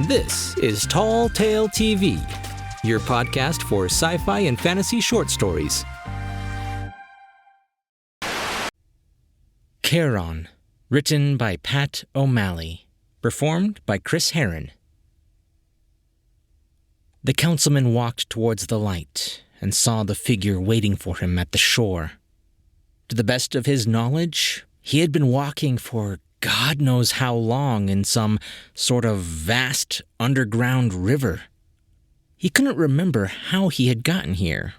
This is Tall Tale TV, your podcast for sci-fi and fantasy short stories. Charon, written by Pat O'Malley, performed by Chris Herron. The councilman walked towards the light and saw the figure waiting for him at the shore. To the best of his knowledge, he had been walking for God knows how long in some sort of vast underground river. He couldn't remember how he had gotten here.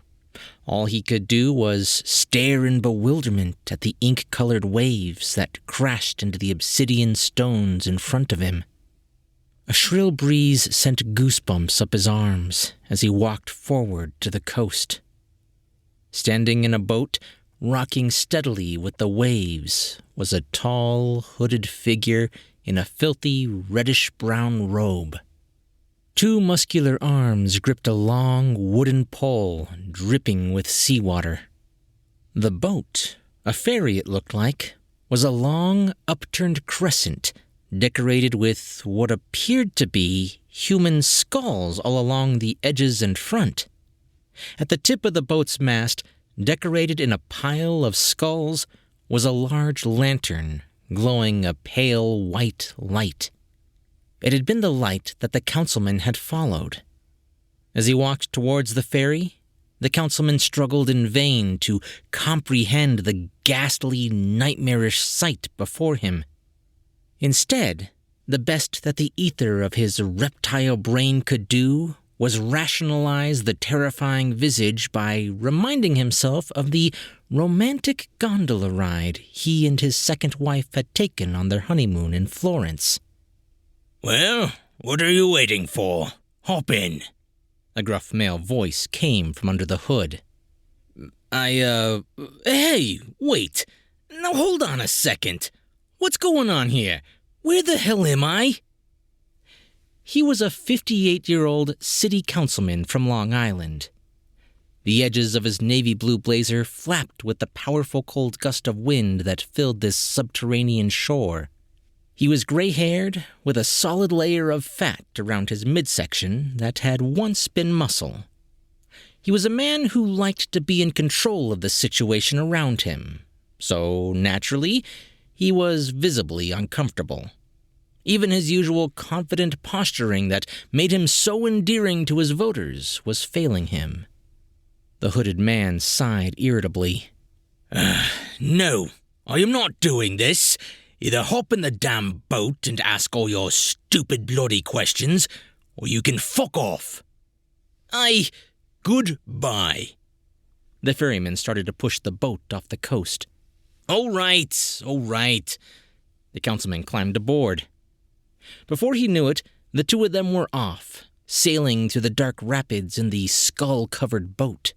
All he could do was stare in bewilderment at the ink-colored waves that crashed into the obsidian stones in front of him. A shrill breeze sent goosebumps up his arms as he walked forward to the coast. Standing in a boat, rocking steadily with the waves, was a tall, hooded figure in a filthy, reddish-brown robe. Two muscular arms gripped a long wooden pole, dripping with seawater. The boat, a ferry it looked like, was a long, upturned crescent, decorated with what appeared to be human skulls all along the edges and front. At the tip of the boat's mast, decorated in a pile of skulls, was a large lantern, glowing a pale white light. It had been the light that the councilman had followed. As he walked towards the ferry, the councilman struggled in vain to comprehend the ghastly, nightmarish sight before him. Instead, the best that the ether of his reptile brain could do was rationalize the terrifying visage by reminding himself of the romantic gondola ride he and his second wife had taken on their honeymoon in Florence. "Well, what are you waiting for? Hop in." A gruff male voice came from under the hood. Hey, wait. Now hold on a second. What's going on here? Where the hell am I? He was a 58-year-old city councilman from Long Island. The edges of his navy blue blazer flapped with the powerful cold gust of wind that filled this subterranean shore. He was gray-haired, with a solid layer of fat around his midsection that had once been muscle. He was a man who liked to be in control of the situation around him, so naturally, he was visibly uncomfortable. Even his usual confident posturing that made him so endearing to his voters was failing him. The hooded man sighed irritably. No, I am not doing this. Either hop in the damn boat and ask all your stupid bloody questions, or you can fuck off. Goodbye. The ferryman started to push the boat off the coast. All right. The councilman climbed aboard. Before he knew it, the two of them were off, sailing through the dark rapids in the skull-covered boat.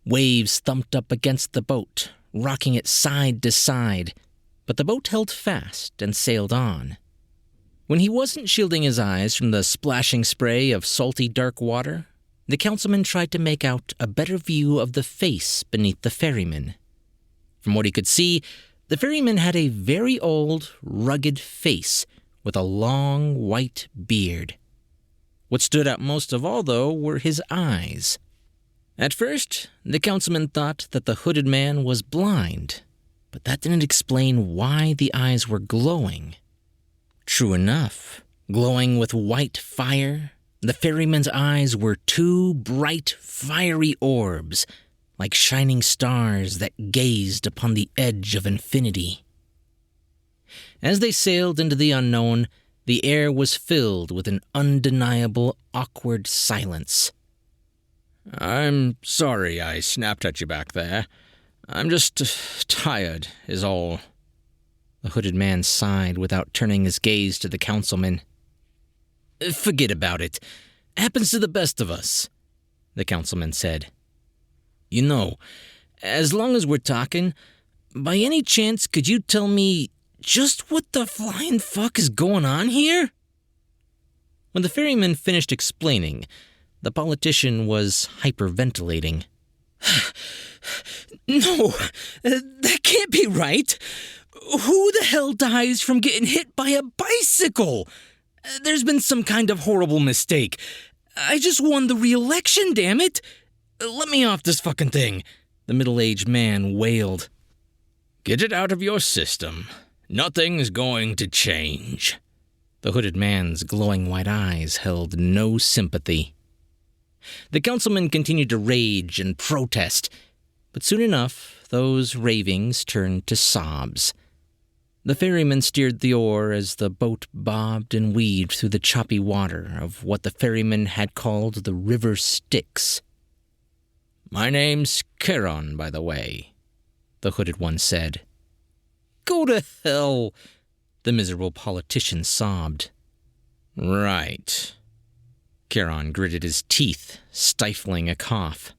Waves thumped up against the boat, rocking it side to side, but the boat held fast and sailed on. When he wasn't shielding his eyes from the splashing spray of salty dark water, the councilman tried to make out a better view of the face beneath the ferryman. From what he could see, the ferryman had a very old, rugged face with a long, white beard. What stood out most of all, though, were his eyes. At first, the councilman thought that the hooded man was blind, but that didn't explain why the eyes were glowing. True enough, glowing with white fire, the ferryman's eyes were two bright, fiery orbs, like shining stars that gazed upon the edge of infinity. As they sailed into the unknown, the air was filled with an undeniable, awkward silence. "I'm sorry I snapped at you back there. I'm just tired, is all." The hooded man sighed without turning his gaze to the councilman. "Forget about it. Happens to the best of us," the councilman said. "You know, as long as we're talking, by any chance could you tell me just what the flying fuck is going on here?" When the ferryman finished explaining, the politician was hyperventilating. "No, that can't be right. Who the hell dies from getting hit by a bicycle? There's been some kind of horrible mistake. I just won the re-election, damn it! Let me off this fucking thing, the middle-aged man wailed. Get it out of your system. Nothing's going to change. The hooded man's glowing white eyes held no sympathy. The councilman continued to rage and protest, but soon enough, those ravings turned to sobs. The ferryman steered the oar as the boat bobbed and weaved through the choppy water of what the ferryman had called the River Styx. My name's Charon, by the way, the hooded one said. Go to hell, the miserable politician sobbed. Right. Charon gritted his teeth, stifling a cough.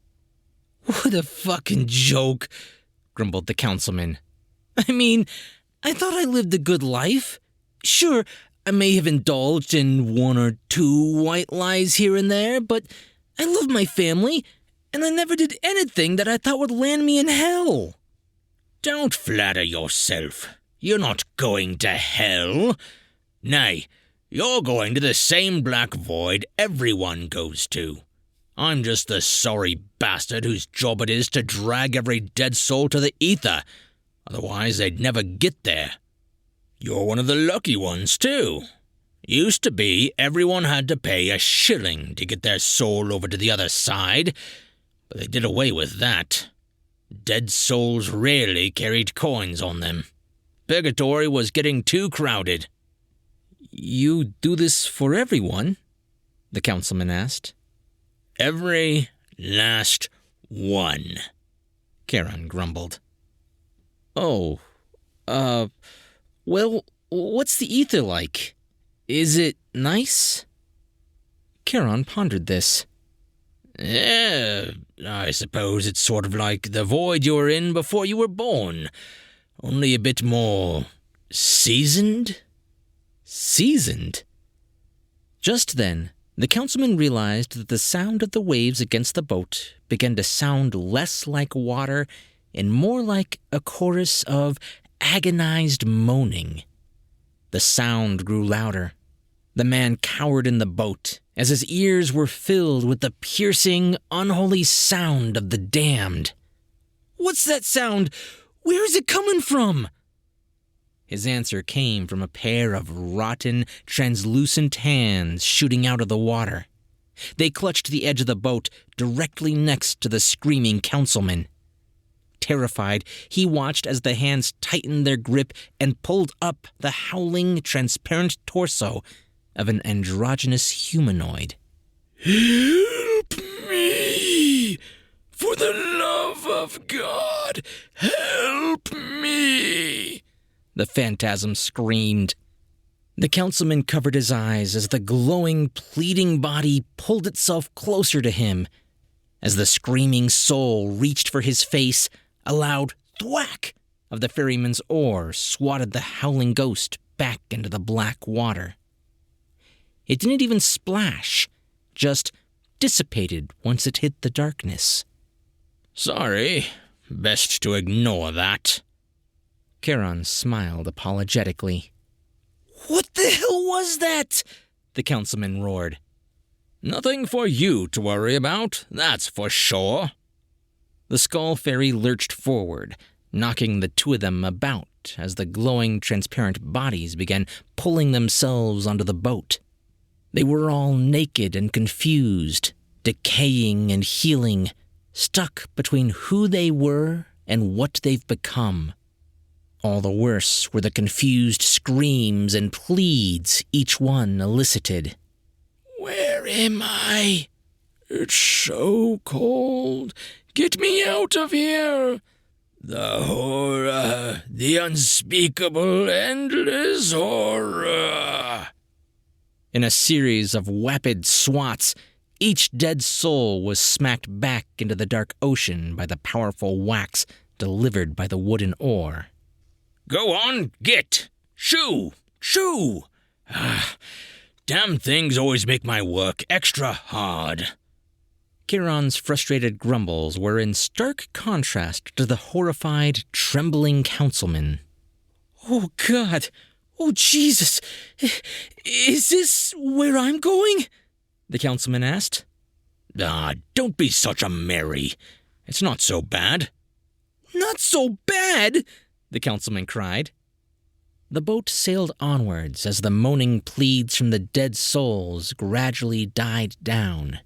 What a fucking joke, grumbled the councilman. I mean, I thought I lived a good life. Sure, I may have indulged in one or two white lies here and there, but I love my family, and I never did anything that I thought would land me in hell. Don't flatter yourself. You're not going to hell. Nay, you're going to the same black void everyone goes to. I'm just the sorry bastard whose job it is to drag every dead soul to the ether. Otherwise, they'd never get there. You're one of the lucky ones, too. Used to be, everyone had to pay a shilling to get their soul over to the other side, but they did away with that. Dead souls rarely carried coins on them. Purgatory was getting too crowded. You do this for everyone? The councilman asked. Every last one, Charon grumbled. Oh, well, what's the ether like? Is it nice? Charon pondered this. Yeah, I suppose it's sort of like the void you were in before you were born, only a bit more seasoned? Seasoned? Just then, the councilman realized that the sound of the waves against the boat began to sound less like water and more like a chorus of agonized moaning. The sound grew louder. The man cowered in the boat as his ears were filled with the piercing, unholy sound of the damned. What's that sound? Where is it coming from? His answer came from a pair of rotten, translucent hands shooting out of the water. They clutched the edge of the boat directly next to the screaming councilman. Terrified, he watched as the hands tightened their grip and pulled up the howling, transparent torso of an androgynous humanoid. Help me! For the love of God, help me! The phantasm screamed. The councilman covered his eyes as the glowing, pleading body pulled itself closer to him. As the screaming soul reached for his face, a loud thwack of the ferryman's oar swatted the howling ghost back into the black water. It didn't even splash, just dissipated once it hit the darkness. Sorry, best to ignore that. Charon smiled apologetically. What the hell was that? The councilman roared. Nothing for you to worry about, that's for sure. The skull fairy lurched forward, knocking the two of them about as the glowing, transparent bodies began pulling themselves onto the boat. They were all naked and confused, decaying and healing, stuck between who they were and what they've become. All the worse were the confused screams and pleads each one elicited. Where am I? It's so cold. Get me out of here. The horror, the unspeakable, endless horror. In a series of rapid swats, each dead soul was smacked back into the dark ocean by the powerful whacks delivered by the wooden oar. Go on, get! Shoo! Shoo! Damn things always make my work extra hard. Charon's frustrated grumbles were in stark contrast to the horrified, trembling councilman. Oh, God! Oh, Jesus! Is this where I'm going? The councilman asked. Don't be such a Mary. It's not so bad. Not so bad! The councilman cried. The boat sailed onwards as the moaning pleads from the dead souls gradually died down.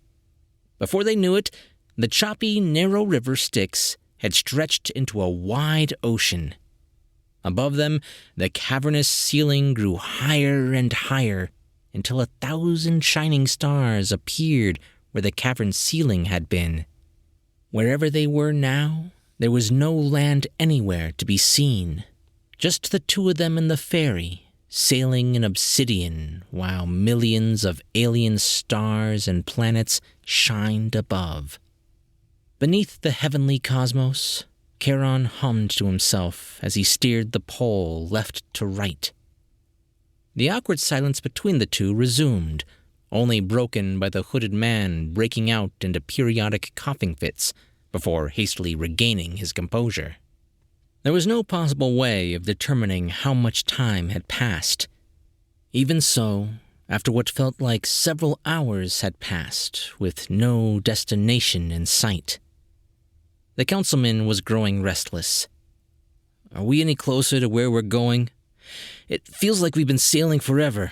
Before they knew it, the choppy, narrow river Styx had stretched into a wide ocean. Above them, the cavernous ceiling grew higher and higher until 1,000 shining stars appeared where the cavern's ceiling had been. Wherever they were now, there was no land anywhere to be seen. Just the two of them and the ferry, sailing in obsidian while millions of alien stars and planets shined above. Beneath the heavenly cosmos, Charon hummed to himself as he steered the pole left to right. The awkward silence between the two resumed, only broken by the hooded man breaking out into periodic coughing fits before hastily regaining his composure. There was no possible way of determining how much time had passed. Even so, after what felt like several hours had passed, with no destination in sight, the councilman was growing restless. Are we any closer to where we're going? It feels like we've been sailing forever.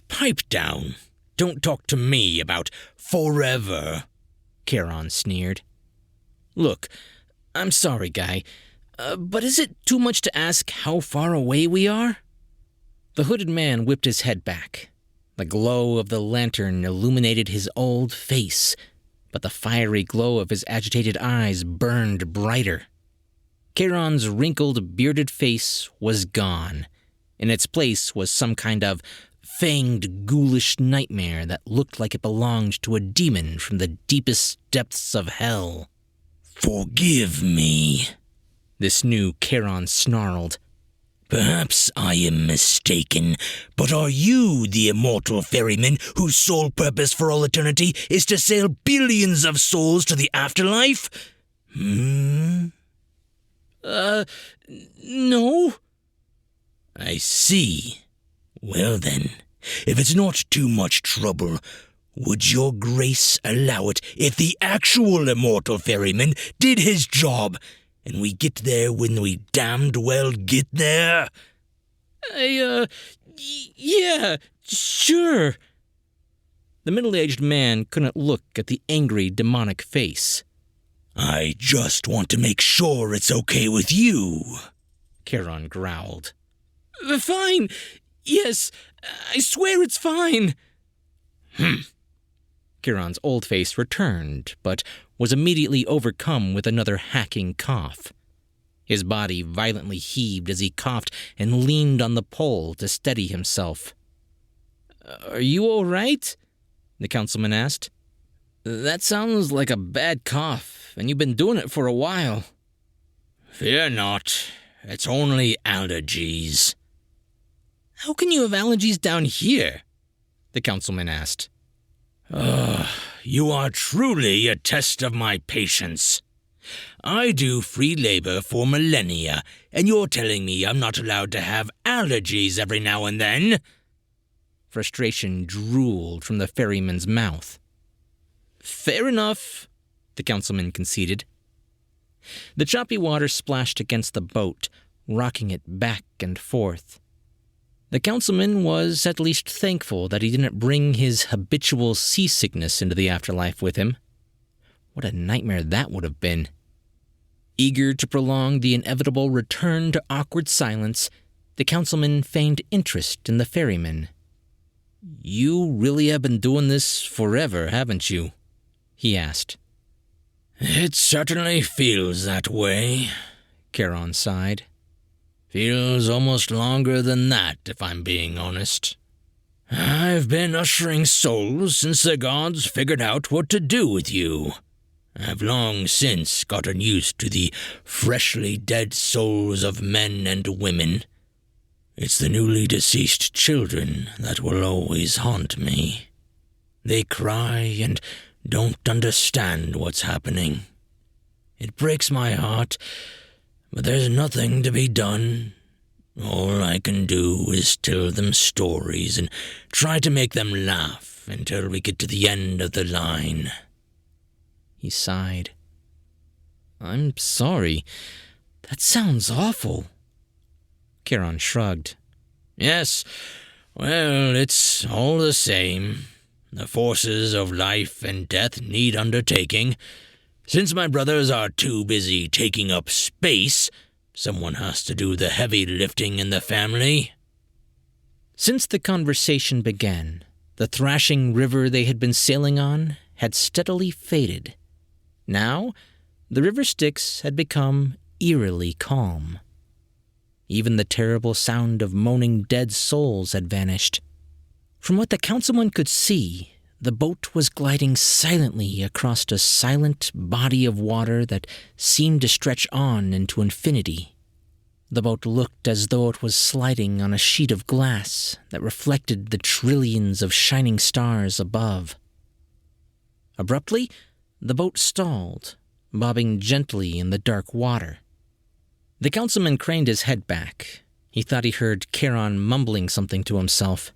Pipe down. Don't talk to me about forever, Charon sneered. Look, I'm sorry, guy, but is it too much to ask how far away we are? The hooded man whipped his head back. The glow of the lantern illuminated his old face, but the fiery glow of his agitated eyes burned brighter. Charon's wrinkled, bearded face was gone. In its place was some kind of fanged, ghoulish nightmare that looked like it belonged to a demon from the deepest depths of hell. Forgive me, this new Charon snarled. Perhaps I am mistaken, but are you the immortal ferryman whose sole purpose for all eternity is to sail billions of souls to the afterlife? No. I see. Well then, if it's not too much trouble, would your grace allow it if the actual immortal ferryman did his job, and we get there when we damned well get there? Yeah, sure. The middle-aged man couldn't look at the angry, demonic face. I just want to make sure it's okay with you, Charon growled. Fine. Yes, I swear it's fine. Charon's old face returned, but was immediately overcome with another hacking cough. His body violently heaved as he coughed and leaned on the pole to steady himself. Are you all right? The councilman asked. That sounds like a bad cough, and you've been doing it for a while. Fear not. It's only allergies. How can you have allergies down here? The councilman asked. You are truly a test of my patience. I do free labor for millennia, and you're telling me I'm not allowed to have allergies every now and then? Frustration drooled from the ferryman's mouth. Fair enough, the councilman conceded. The choppy water splashed against the boat, rocking it back and forth. The councilman was at least thankful that he didn't bring his habitual seasickness into the afterlife with him. What a nightmare that would have been. Eager to prolong the inevitable return to awkward silence, the councilman feigned interest in the ferryman. You really have been doing this forever, haven't you? He asked. It certainly feels that way, Charon sighed. Feels almost longer than that, if I'm being honest. I've been ushering souls since the gods figured out what to do with you. I've long since gotten used to the freshly dead souls of men and women. It's the newly deceased children that will always haunt me. They cry and don't understand what's happening. It breaks my heart, but there's nothing to be done. All I can do is tell them stories and try to make them laugh until we get to the end of the line." He sighed. "I'm sorry. That sounds awful." Charon shrugged. "Yes, well, it's all the same. The forces of life and death need undertaking. Since my brothers are too busy taking up space, someone has to do the heavy lifting in the family." Since the conversation began, the thrashing river they had been sailing on had steadily faded. Now, the river Styx had become eerily calm. Even the terrible sound of moaning dead souls had vanished. From what the councilman could see, the boat was gliding silently across a silent body of water that seemed to stretch on into infinity. The boat looked as though it was sliding on a sheet of glass that reflected the trillions of shining stars above. Abruptly, the boat stalled, bobbing gently in the dark water. The councilman craned his head back. He thought he heard Charon mumbling something to himself.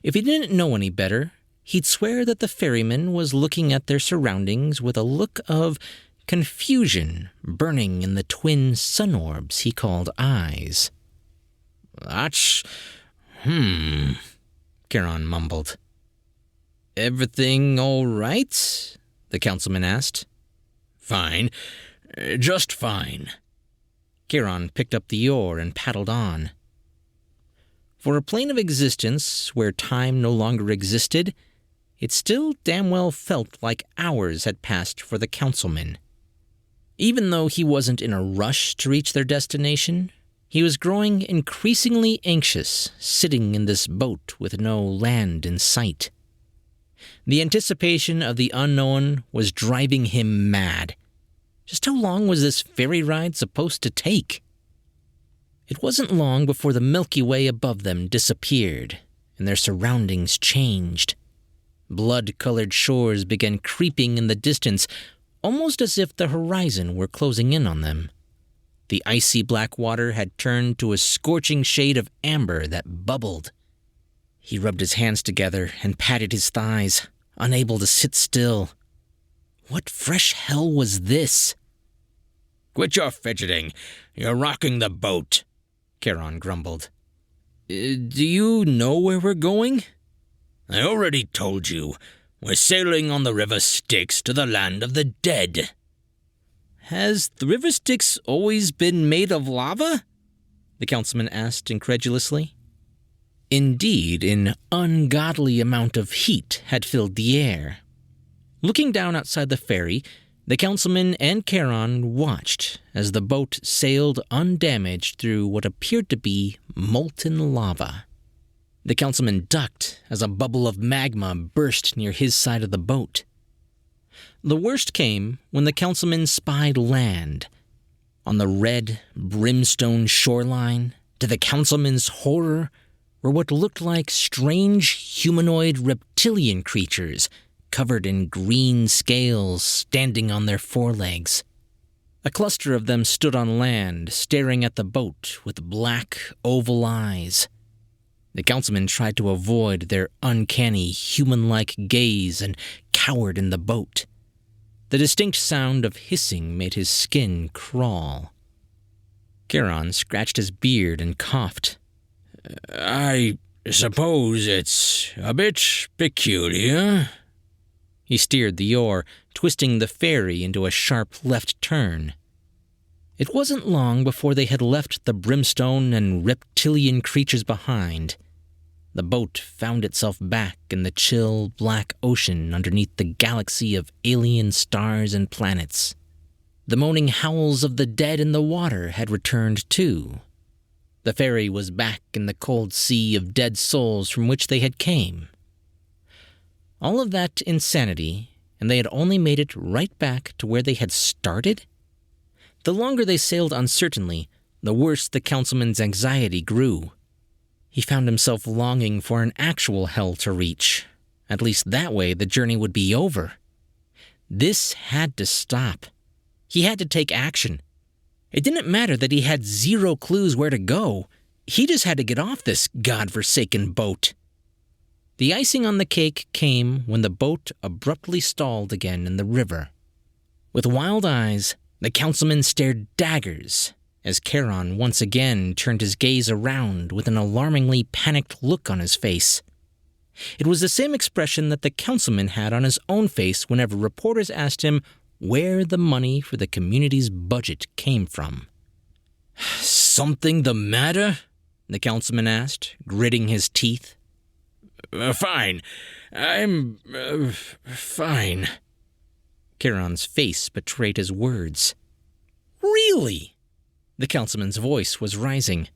If he didn't know any better, he'd swear that the ferryman was looking at their surroundings with a look of confusion burning in the twin sun orbs he called eyes. "That's... Charon mumbled. "Everything all right?" the councilman asked. "Fine. Just fine." Charon picked up the oar and paddled on. For a plane of existence where time no longer existed, it still damn well felt like hours had passed for the councilman. Even though he wasn't in a rush to reach their destination, he was growing increasingly anxious sitting in this boat with no land in sight. The anticipation of the unknown was driving him mad. Just how long was this ferry ride supposed to take? It wasn't long before the Milky Way above them disappeared, and their surroundings changed. Blood-colored shores began creeping in the distance, almost as if the horizon were closing in on them. The icy black water had turned to a scorching shade of amber that bubbled. He rubbed his hands together and patted his thighs, unable to sit still. What fresh hell was this? "Quit your fidgeting. You're rocking the boat," Charon grumbled. Do you know where we're going?" "I already told you. We're sailing on the river Styx to the land of the dead." "Has the river Styx always been made of lava?" the councilman asked incredulously. Indeed, an ungodly amount of heat had filled the air. Looking down outside the ferry, the councilman and Charon watched as the boat sailed undamaged through what appeared to be molten lava. The councilman ducked as a bubble of magma burst near his side of the boat. The worst came when the councilman spied land. On the red, brimstone shoreline, to the councilman's horror, were what looked like strange humanoid reptilian creatures covered in green scales standing on their forelegs. A cluster of them stood on land, staring at the boat with black, oval eyes. The councilman tried to avoid their uncanny, human-like gaze and cowered in the boat. The distinct sound of hissing made his skin crawl. Charon scratched his beard and coughed. "I suppose it's a bit peculiar." He steered the oar, twisting the ferry into a sharp left turn. It wasn't long before they had left the brimstone and reptilian creatures behind. The boat found itself back in the chill, black ocean underneath the galaxy of alien stars and planets. The moaning howls of the dead in the water had returned too. The ferry was back in the cold sea of dead souls from which they had came. All of that insanity, and they had only made it right back to where they had started? The longer they sailed uncertainly, the worse the councilman's anxiety grew. He found himself longing for an actual hell to reach. At least that way the journey would be over. This had to stop. He had to take action. It didn't matter that he had zero clues where to go. He just had to get off this godforsaken boat. The icing on the cake came when the boat abruptly stalled again in the river. With wild eyes, the councilman stared daggers as Charon once again turned his gaze around with an alarmingly panicked look on his face. It was the same expression that the councilman had on his own face whenever reporters asked him where the money for the community's budget came from. "Something the matter?" the councilman asked, gritting his teeth. Fine. I'm fine." Charon's face betrayed his words. "Really?" The councilman's voice was rising.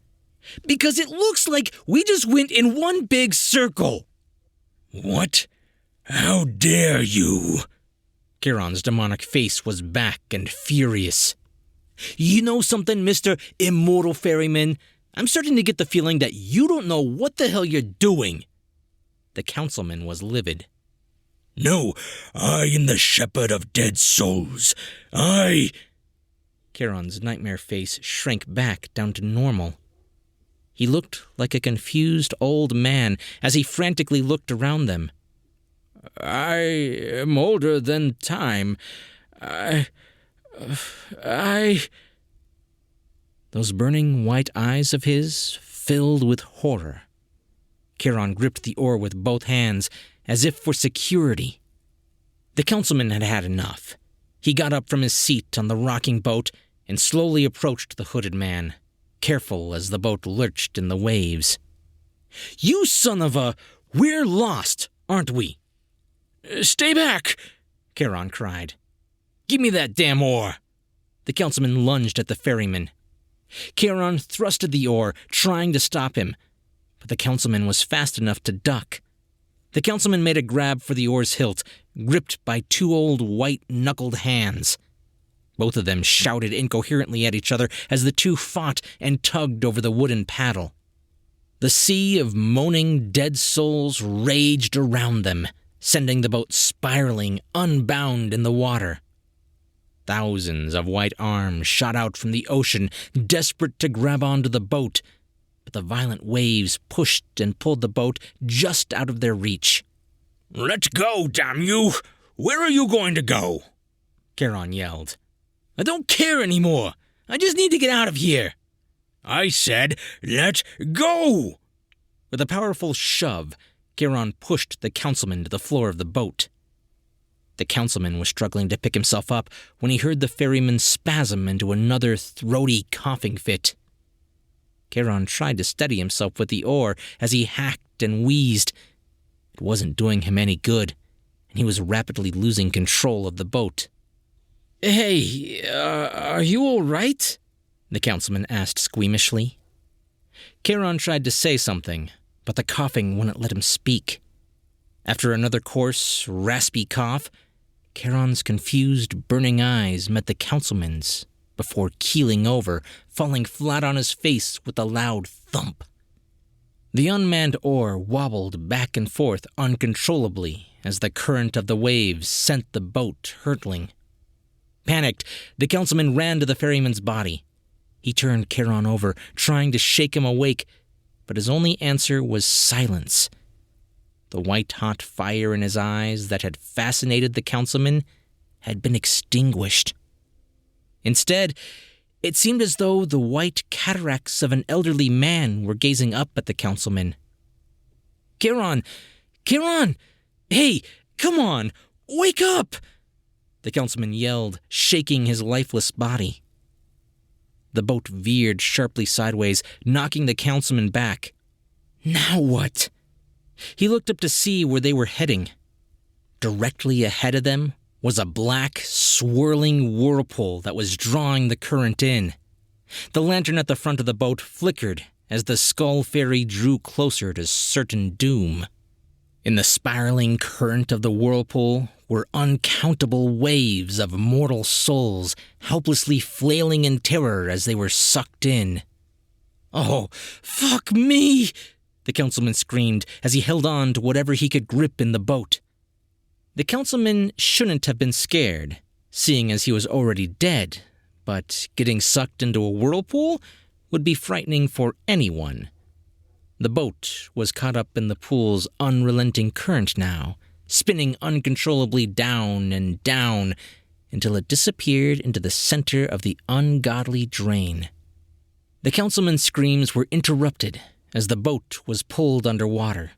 "Because it looks like we just went in one big circle." "What? How dare you?" Charon's demonic face was back and furious. "You know something, Mr. Immortal Ferryman? I'm starting to get the feeling that you don't know what the hell you're doing." The councilman was livid. "No, I am the shepherd of dead souls. Charon's nightmare face shrank back down to normal. He looked like a confused old man as he frantically looked around them. I am older than time. Those burning white eyes of his filled with horror. Charon gripped the oar with both hands, as if for security. The councilman had had enough. He got up from his seat on the rocking boat and slowly approached the hooded man, careful as the boat lurched in the waves. "You son of a... We're lost, aren't we?" "Stay back!" Charon cried. "Give me that damn oar!" The councilman lunged at the ferryman. Charon thrusted the oar, trying to stop him, but the councilman was fast enough to duck. The councilman made a grab for the oar's hilt, gripped by two old white-knuckled hands. Both of them shouted incoherently at each other as the two fought and tugged over the wooden paddle. The sea of moaning dead souls raged around them, sending the boat spiraling, unbound in the water. Thousands of white arms shot out from the ocean, desperate to grab onto the boat, but the violent waves pushed and pulled the boat just out of their reach. "Let go, damn you! Where are you going to go?" Charon yelled. "I don't care anymore. I just need to get out of here." "I said, let go!" With a powerful shove, Charon pushed the councilman to the floor of the boat. The councilman was struggling to pick himself up when he heard the ferryman spasm into another throaty coughing fit. Charon tried to steady himself with the oar as he hacked and wheezed. It wasn't doing him any good, and he was rapidly losing control of the boat. "Hey, are you all right?" the councilman asked squeamishly. Charon tried to say something, but the coughing wouldn't let him speak. After another coarse, raspy cough, Charon's confused, burning eyes met the councilman's before keeling over, falling flat on his face with a loud thump. The unmanned oar wobbled back and forth uncontrollably as the current of the waves sent the boat hurtling. Panicked, the councilman ran to the ferryman's body. He turned Charon over, trying to shake him awake, but his only answer was silence. The white-hot fire in his eyes that had fascinated the councilman had been extinguished. Instead, it seemed as though the white cataracts of an elderly man were gazing up at the councilman. Charon! Charon! Hey, come on! Wake up!" the councilman yelled, shaking his lifeless body. The boat veered sharply sideways, knocking the councilman back. Now what? He looked up to see where they were heading. Directly ahead of them was a black, swirling whirlpool that was drawing the current in. The lantern at the front of the boat flickered as the skull ferry drew closer to certain doom. In the spiraling current of the whirlpool were uncountable waves of mortal souls helplessly flailing in terror as they were sucked in. "Oh, fuck me!" the councilman screamed as he held on to whatever he could grip in the boat. The councilman shouldn't have been scared, seeing as he was already dead, but getting sucked into a whirlpool would be frightening for anyone. The boat was caught up in the pool's unrelenting current now, spinning uncontrollably down and down until it disappeared into the center of the ungodly drain. The councilman's screams were interrupted as the boat was pulled underwater.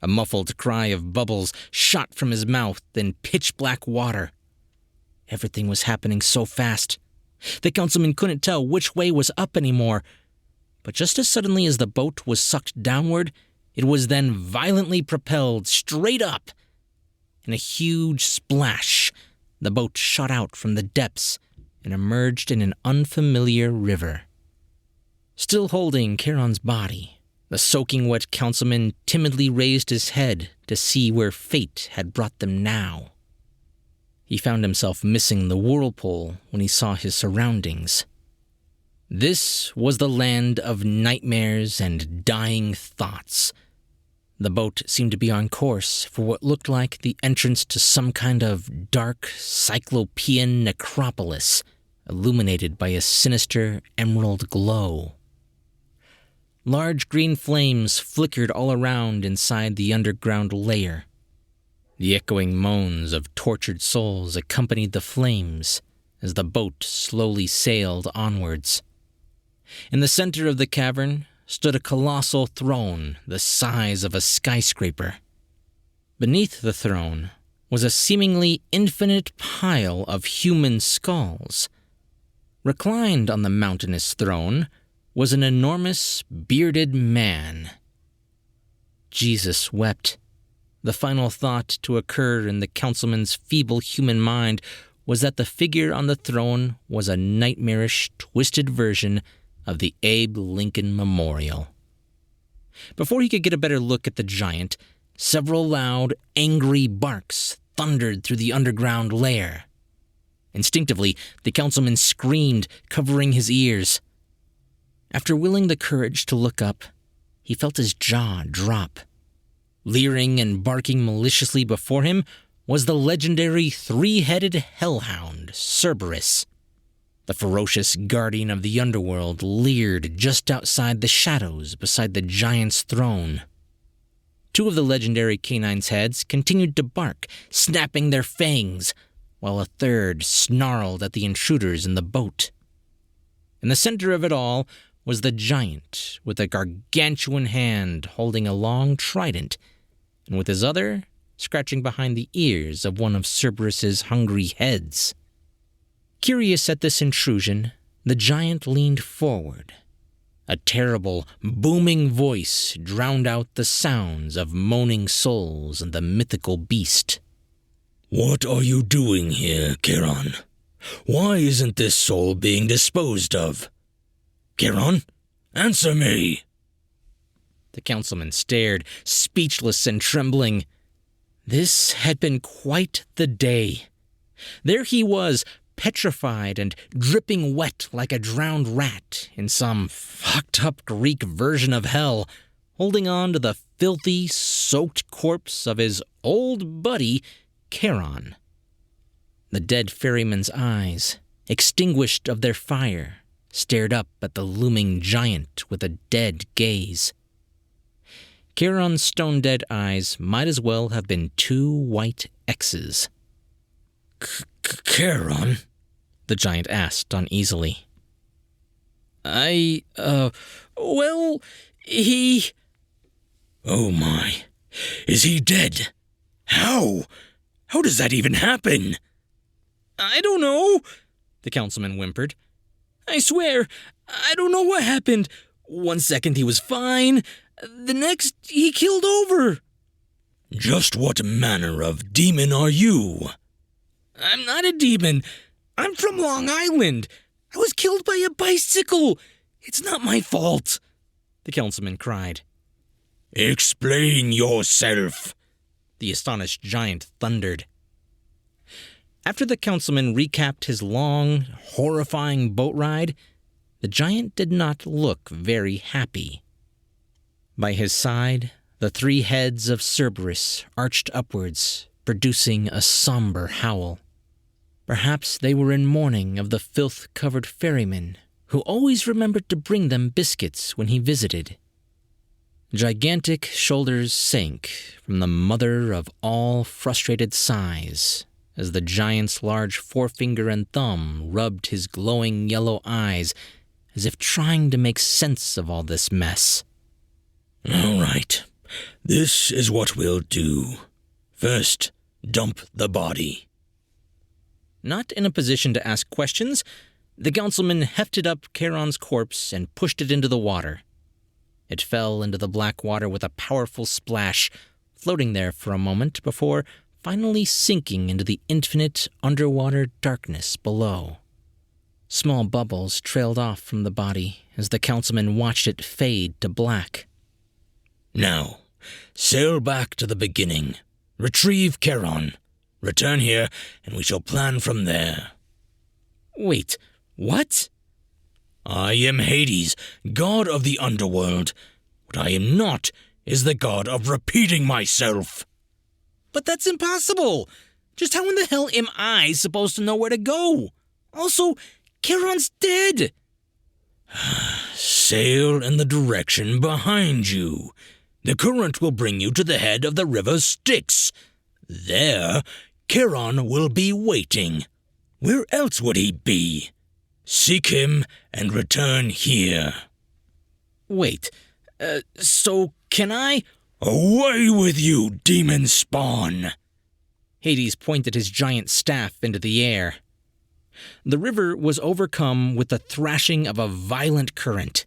A muffled cry of bubbles shot from his mouth in pitch-black water. Everything was happening so fast. The councilman couldn't tell which way was up anymore. But just as suddenly as the boat was sucked downward, it was then violently propelled straight up. In a huge splash, the boat shot out from the depths and emerged in an unfamiliar river. Still holding Charon's body, the soaking wet councilman timidly raised his head to see where fate had brought them now. He found himself missing the whirlpool when he saw his surroundings. This was the land of nightmares and dying thoughts. The boat seemed to be on course for what looked like the entrance to some kind of dark, cyclopean necropolis, illuminated by a sinister emerald glow. Large green flames flickered all around inside the underground lair. The echoing moans of tortured souls accompanied the flames as the boat slowly sailed onwards. In the center of the cavern stood a colossal throne the size of a skyscraper. Beneath the throne was a seemingly infinite pile of human skulls. Reclined on the mountainous throne was an enormous, bearded man. Jesus wept. The final thought to occur in the councilman's feeble human mind was that the figure on the throne was a nightmarish, twisted version of the Abe Lincoln Memorial. Before he could get a better look at the giant, several loud, angry barks thundered through the underground lair. Instinctively, the councilman screamed, covering his ears. After willing the courage to look up, he felt his jaw drop. Leering and barking maliciously before him was the legendary three-headed hellhound, Cerberus. The ferocious guardian of the underworld leered just outside the shadows beside the giant's throne. Two of the legendary canine's heads continued to bark, snapping their fangs, while a third snarled at the intruders in the boat. In the center of it all was the giant, with a gargantuan hand holding a long trident, and with his other scratching behind the ears of one of Cerberus's hungry heads. Curious at this intrusion, the giant leaned forward. A terrible, booming voice drowned out the sounds of moaning souls and the mythical beast. "What are you doing here, Charon? Why isn't this soul being disposed of? Charon, answer me!" The councilman stared, speechless and trembling. This had been quite the day. There he was, petrified and dripping wet like a drowned rat in some fucked-up Greek version of hell, holding on to the filthy, soaked corpse of his old buddy, Charon. The dead ferryman's eyes, extinguished of their fire, stared up at the looming giant with a dead gaze. Charon's stone-dead eyes might as well have been two white X's. Charon? The giant asked uneasily. He... Oh my, is he dead? How? How does that even happen? I don't know, the councilman whimpered. I swear, I don't know what happened. One second he was fine, the next he keeled over. Just what manner of demon are you? I'm not a demon. I'm from Long Island. I was killed by a bicycle. It's not my fault, the councilman cried. Explain yourself, the astonished giant thundered. After the councilman recapped his long, horrifying boat ride, the giant did not look very happy. By his side, the three heads of Cerberus arched upwards, producing a somber howl. Perhaps they were in mourning of the filth-covered ferryman who always remembered to bring them biscuits when he visited. Gigantic shoulders sank from the mother of all frustrated sighs as the giant's large forefinger and thumb rubbed his glowing yellow eyes as if trying to make sense of all this mess. All right, this is what we'll do. First, dump the body. Not in a position to ask questions, the councilman hefted up Charon's corpse and pushed it into the water. It fell into the black water with a powerful splash, floating there for a moment before finally sinking into the infinite underwater darkness below. Small bubbles trailed off from the body as the councilman watched it fade to black. Now, sail back to the beginning. Retrieve Charon. Return here, and we shall plan from there. Wait, what? I am Hades, god of the underworld. What I am not is the god of repeating myself. But that's impossible! Just how in the hell am I supposed to know where to go? Also, Charon's dead! Sail in the direction behind you. The current will bring you to the head of the river Styx. There, Charon will be waiting. Where else would he be? Seek him and return here. Wait, so can I? Away with you, demon spawn! Hades pointed his giant staff into the air. The river was overcome with the thrashing of a violent current.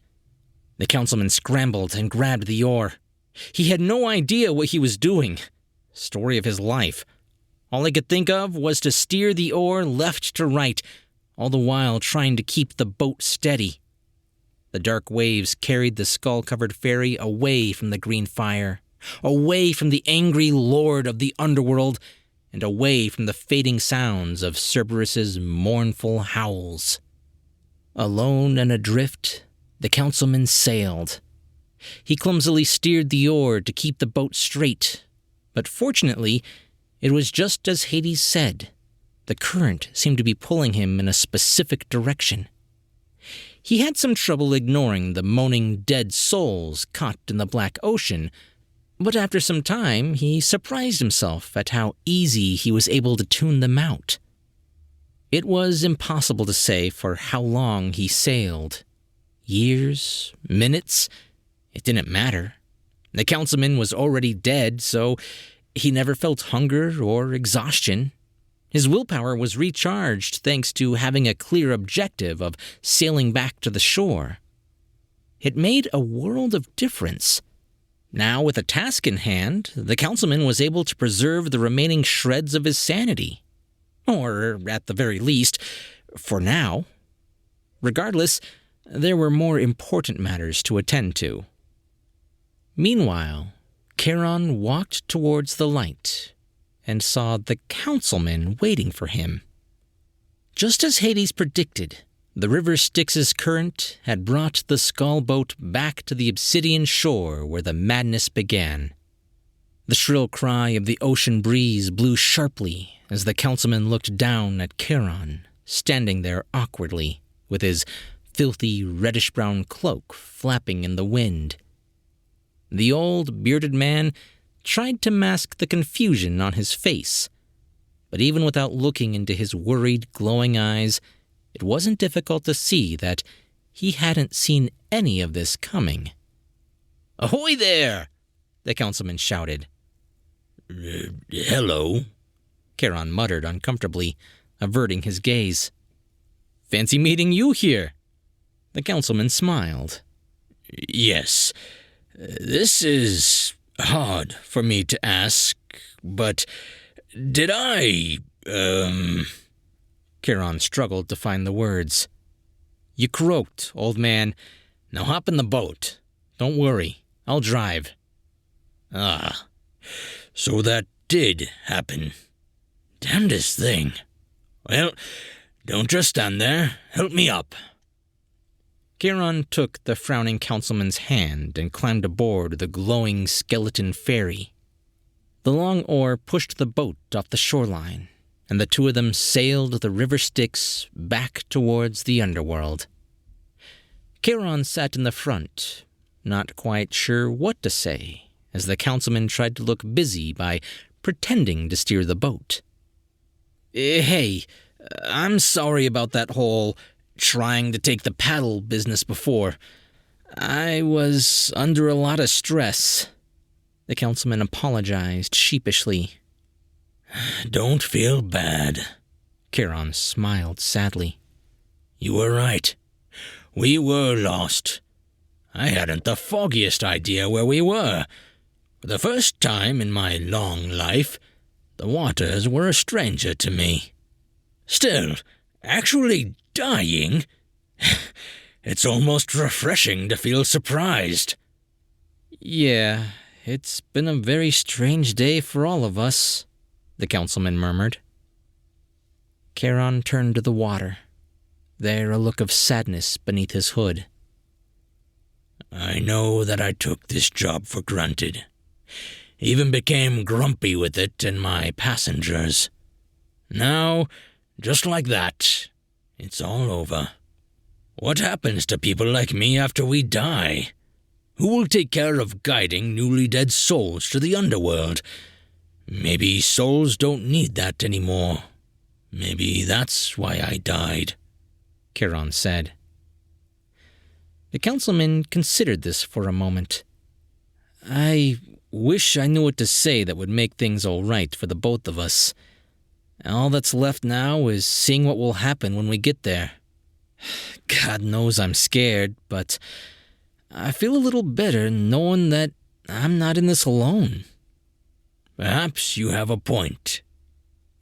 The councilman scrambled and grabbed the oar. He had no idea what he was doing. Story of his life. All he could think of was to steer the oar left to right, all the while trying to keep the boat steady. The dark waves carried the skull-covered ferry away from the green fire, away from the angry lord of the underworld, and away from the fading sounds of Cerberus's mournful howls. Alone and adrift, the councilman sailed. He clumsily steered the oar to keep the boat straight, but fortunately, it was just as Hades said. The current seemed to be pulling him in a specific direction. He had some trouble ignoring the moaning dead souls caught in the black ocean, but after some time he surprised himself at how easy he was able to tune them out. It was impossible to say for how long he sailed. Years, minutes, it didn't matter. The councilman was already dead, so he never felt hunger or exhaustion. His willpower was recharged thanks to having a clear objective of sailing back to the shore. It made a world of difference. Now, with a task in hand, the councilman was able to preserve the remaining shreds of his sanity. Or, at the very least, for now. Regardless, there were more important matters to attend to. Meanwhile, Charon walked towards the light and saw the councilman waiting for him. Just as Hades predicted, the river Styx's current had brought the skull boat back to the obsidian shore where the madness began. The shrill cry of the ocean breeze blew sharply as the councilman looked down at Charon, standing there awkwardly, with his filthy reddish-brown cloak flapping in the wind. The old, bearded man tried to mask the confusion on his face, but even without looking into his worried, glowing eyes, it wasn't difficult to see that he hadn't seen any of this coming. "Ahoy there!" the councilman shouted. Hello, Charon muttered uncomfortably, averting his gaze. "Fancy meeting you here." The councilman smiled. Yes, this is hard for me to ask, but did I, Charon struggled to find the words. "You croaked, old man. Now hop in the boat. Don't worry, I'll drive." Ah, so that did happen. Damnedest thing. Well, don't just stand there. Help me up. Charon took the frowning councilman's hand and climbed aboard the glowing skeleton ferry. The long oar pushed the boat off the shoreline, and the two of them sailed the river Styx back towards the underworld. Charon sat in the front, not quite sure what to say, as the councilman tried to look busy by pretending to steer the boat. Hey, I'm sorry about that whole trying to take the paddle business before. I was under a lot of stress. The councilman apologized sheepishly. Don't feel bad. Charon smiled sadly. You were right. We were lost. I hadn't the foggiest idea where we were. For the first time in my long life, the waters were a stranger to me. Still, actually dying? It's almost refreshing to feel surprised. Yeah, it's been a very strange day for all of us, the councilman murmured. Charon turned to the water, there a look of sadness beneath his hood. I know that I took this job for granted. Even became grumpy with it and my passengers. Now, just like that, it's all over. What happens to people like me after we die? Who will take care of guiding newly dead souls to the underworld? Maybe souls don't need that anymore. Maybe that's why I died, Charon said. The councilman considered this for a moment. I wish I knew what to say that would make things all right for the both of us. All that's left now is seeing what will happen when we get there. God knows I'm scared, but I feel a little better knowing that I'm not in this alone. Perhaps you have a point.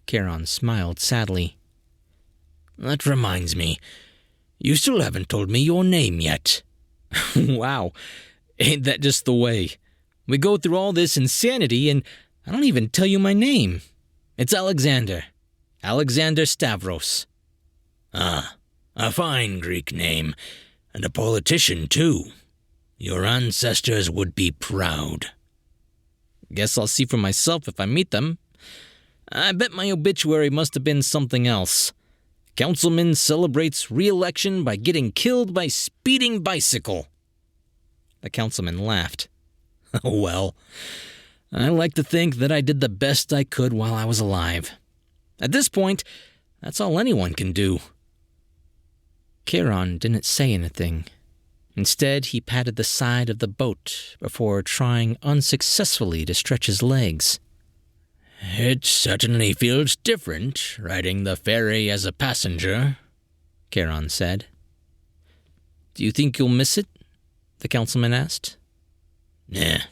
Charon smiled sadly. That reminds me, you still haven't told me your name yet. Wow, ain't that just the way? We go through all this insanity and I don't even tell you my name. It's Alexander. Alexander Stavros. Ah, a fine Greek name, and a politician too. Your ancestors would be proud. Guess I'll see for myself if I meet them. I bet my obituary must have been something else. Councilman celebrates re-election by getting killed by speeding bicycle. The councilman laughed. Well, I like to think that I did the best I could while I was alive. At this point, that's all anyone can do. Charon didn't say anything. Instead, he patted the side of the boat before trying unsuccessfully to stretch his legs. It certainly feels different, riding the ferry as a passenger, Charon said. Do you think you'll miss it? The councilman asked. Yeah.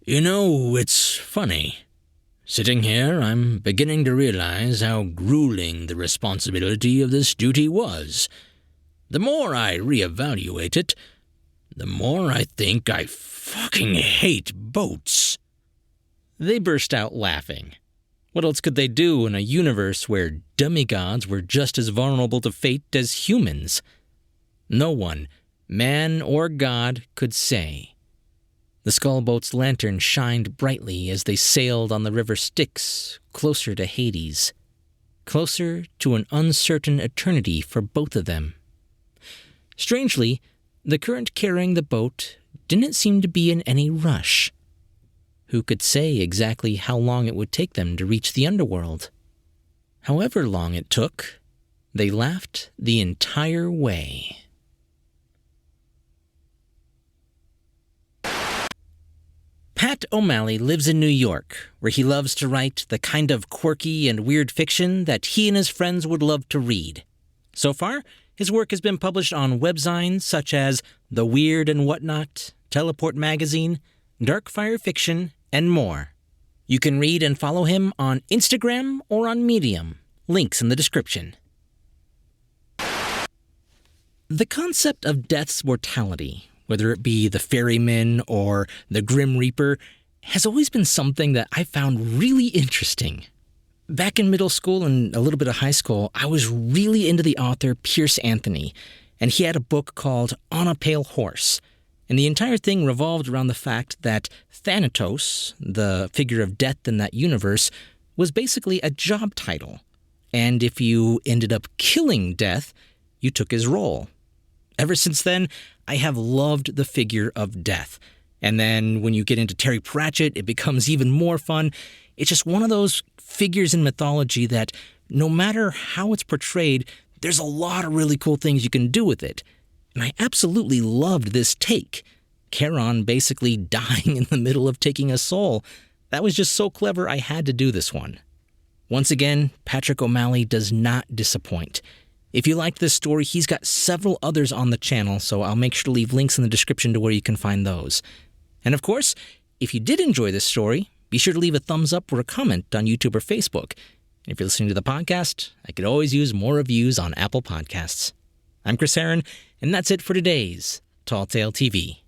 You know, it's funny. Sitting here, I'm beginning to realize how grueling the responsibility of this duty was. The more I reevaluate it, the more I think I fucking hate boats. They burst out laughing. What else could they do in a universe where demigods were just as vulnerable to fate as humans? No one, man or god, could say. The skullboat's lantern shined brightly as they sailed on the river Styx, closer to Hades. Closer to an uncertain eternity for both of them. Strangely, the current carrying the boat didn't seem to be in any rush. Who could say exactly how long it would take them to reach the underworld? However long it took, they laughed the entire way. Pat O'Malley lives in New York, where he loves to write the kind of quirky and weird fiction that he and his friends would love to read. So far, his work has been published on webzines such as The Weird and Whatnot, Teleport Magazine, Darkfire Fiction, and more. You can read and follow him on Instagram or on Medium. Links in the description. The concept of death's mortality, whether it be the ferryman or the Grim Reaper, has always been something that I found really interesting. Back in middle school and a little bit of high school, I was really into the author Pierce Anthony, and he had a book called On a Pale Horse. And the entire thing revolved around the fact that Thanatos, the figure of death in that universe, was basically a job title. And if you ended up killing Death, you took his role. Ever since then, I have loved the figure of death. And then when you get into Terry Pratchett, it becomes even more fun. It's just one of those figures in mythology that no matter how it's portrayed, there's a lot of really cool things you can do with it. And I absolutely loved this take. Charon basically dying in the middle of taking a soul. That was just so clever, I had to do this one. Once again, Patrick O'Malley does not disappoint. If you liked this story, he's got several others on the channel, so I'll make sure to leave links in the description to where you can find those. And of course, if you did enjoy this story, be sure to leave a thumbs up or a comment on YouTube or Facebook. And if you're listening to the podcast, I could always use more reviews on Apple Podcasts. I'm Chris Herron, and that's it for today's Tall Tale TV.